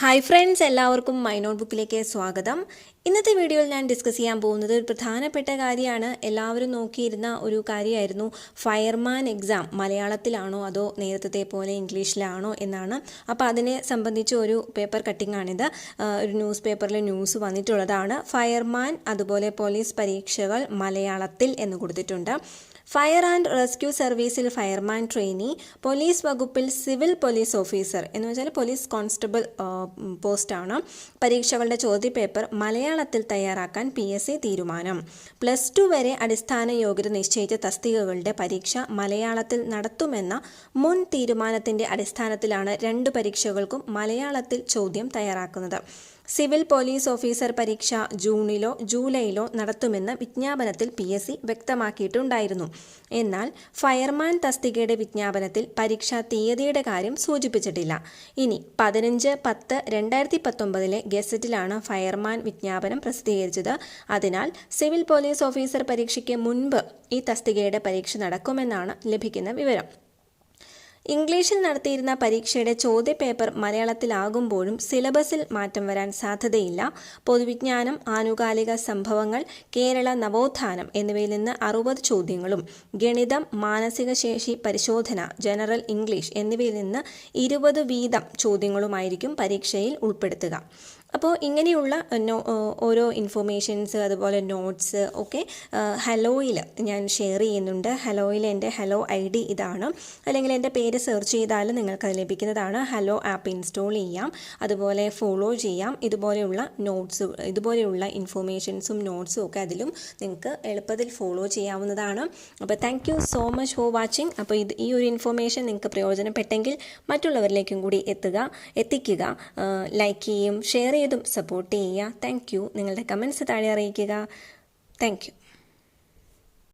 Hi friends, എല്ലാവർക്കും my not ബുക്കിലേക്ക് സ്വാഗതം. ഇന്നത്തെ വീഡിയോയിൽ ഞാൻ ഡിസ്കസ് ചെയ്യാൻ പോകുന്നത് ഒരു പ്രധാനപ്പെട്ട കാര്യമാണ്. എല്ലാവരും നോക്കിയിരുന്ന ഒരു കാര്യമായിരുന്നു ഫയർമാൻ എക്സാം മലയാളത്തിലാണോ അതോ നേരത്തെ പോലെ ഇംഗ്ലീഷിലാണോ എന്നാണ്. അപ്പോൾ അതിനെ സംബന്ധിച്ച് ഒരു പേപ്പർ കട്ടിംഗ് ആണിത്. ഒരു ന്യൂസ് പേപ്പറിൽ ന്യൂസ് വന്നിട്ടുള്ളതാണ്. ഫയർമാൻ അതുപോലെ പോലീസ് പരീക്ഷകൾ മലയാളത്തിൽ എന്ന് കൊടുത്തിട്ടുണ്ട്. ഫയർ ആൻഡ് റെസ്ക്യൂ സർവീസിൽ ഫയർമാൻ ട്രെയിനി, പോലീസ് വകുപ്പിൽ സിവിൽ പോലീസ് ഓഫീസർ എന്ന് വെച്ചാൽ പോലീസ് കോൺസ്റ്റബിൾ പോസ്റ്റാണ്. പരീക്ഷകളുടെ ചോദ്യപേപ്പർ മലയാളത്തിൽ തയ്യാറാക്കാൻ PSC തീരുമാനം. +2 വരെ അടിസ്ഥാന യോഗ്യത നിശ്ചയിച്ച തസ്തികകളുടെ പരീക്ഷ മലയാളത്തിൽ നടത്തുമെന്ന മുൻ തീരുമാനത്തിൻ്റെ അടിസ്ഥാനത്തിലാണ് 2 പരീക്ഷകൾക്കും മലയാളത്തിൽ ചോദ്യം തയ്യാറാക്കുന്നത്. സിവിൽ പോലീസ് ഓഫീസർ പരീക്ഷ ജൂണിലോ ജൂലൈയിലോ നടത്തുമെന്ന് വിജ്ഞാപനത്തിൽ PSC വ്യക്തമാക്കിയിട്ടുണ്ടായിരുന്നു. എന്നാൽ ഫയർമാൻ തസ്തികയുടെ വിജ്ഞാപനത്തിൽ പരീക്ഷാ തീയതിയുടെ കാര്യം സൂചിപ്പിച്ചിട്ടില്ല. ഇനി 15/10/2019 ഗസറ്റിലാണ് ഫയർമാൻ വിജ്ഞാപനം പ്രസിദ്ധീകരിച്ചത്. അതിനാൽ സിവിൽ പോലീസ് ഓഫീസർ പരീക്ഷയ്ക്ക് മുൻപ് ഈ തസ്തികയുടെ പരീക്ഷ നടക്കുമെന്നാണ് ലഭിക്കുന്ന വിവരം. ഇംഗ്ലീഷിൽ നടത്തിയിരുന്ന പരീക്ഷയുടെ ചോദ്യപേപ്പർ മലയാളത്തിലാകുമ്പോഴും സിലബസിൽ മാറ്റം വരാൻ സാധ്യതയില്ല. പൊതുവിജ്ഞാനം, ആനുകാലിക സംഭവങ്ങൾ, കേരള നവോത്ഥാനം എന്നിവയിൽ നിന്ന് 60 ചോദ്യങ്ങളും ഗണിതം, മാനസിക ശേഷി പരിശോധന, ജനറൽ ഇംഗ്ലീഷ് എന്നിവയിൽ നിന്ന് 20 വീതം ചോദ്യങ്ങളുമായിരിക്കും പരീക്ഷയിൽ ഉൾപ്പെടുത്തുക. അപ്പോൾ ഇങ്ങനെയുള്ള ഓരോ ഇൻഫോർമേഷൻസ് അതുപോലെ നോട്ട്സ് ഒക്കെ ഹലോയിൽ ഞാൻ ഷെയർ ചെയ്യുന്നുണ്ട്. ഹലോയിൽ എൻ്റെ ഹലോ ID ഇതാണ്. അല്ലെങ്കിൽ എൻ്റെ പേര് സെർച്ച് ചെയ്താൽ നിങ്ങൾക്കത് ലഭിക്കുന്നതാണ്. ഹലോ ആപ്പ് ഇൻസ്റ്റാൾ ചെയ്യാം, അതുപോലെ ഫോളോ ചെയ്യാം. ഇതുപോലെയുള്ള ഇൻഫോർമേഷൻസും നോട്ട്സും ഒക്കെ അതിലും നിങ്ങൾക്ക് എളുപ്പത്തിൽ ഫോളോ ചെയ്യാവുന്നതാണ്. അപ്പോൾ thank you so much for watching. അപ്പോൾ ഈ ഒരു ഇൻഫോർമേഷൻ നിങ്ങൾക്ക് പ്രയോജനപ്പെട്ടെങ്കിൽ മറ്റുള്ളവരിലേക്കും കൂടി എത്തിക്കുക. ലൈക്ക് ചെയ്യും, ഷെയർ ചെയ്തും സപ്പോർട്ട് ചെയ്യുക. Thank you. നിങ്ങളുടെ കമൻസ് താഴെ അറിയിക്കുക. Thank you.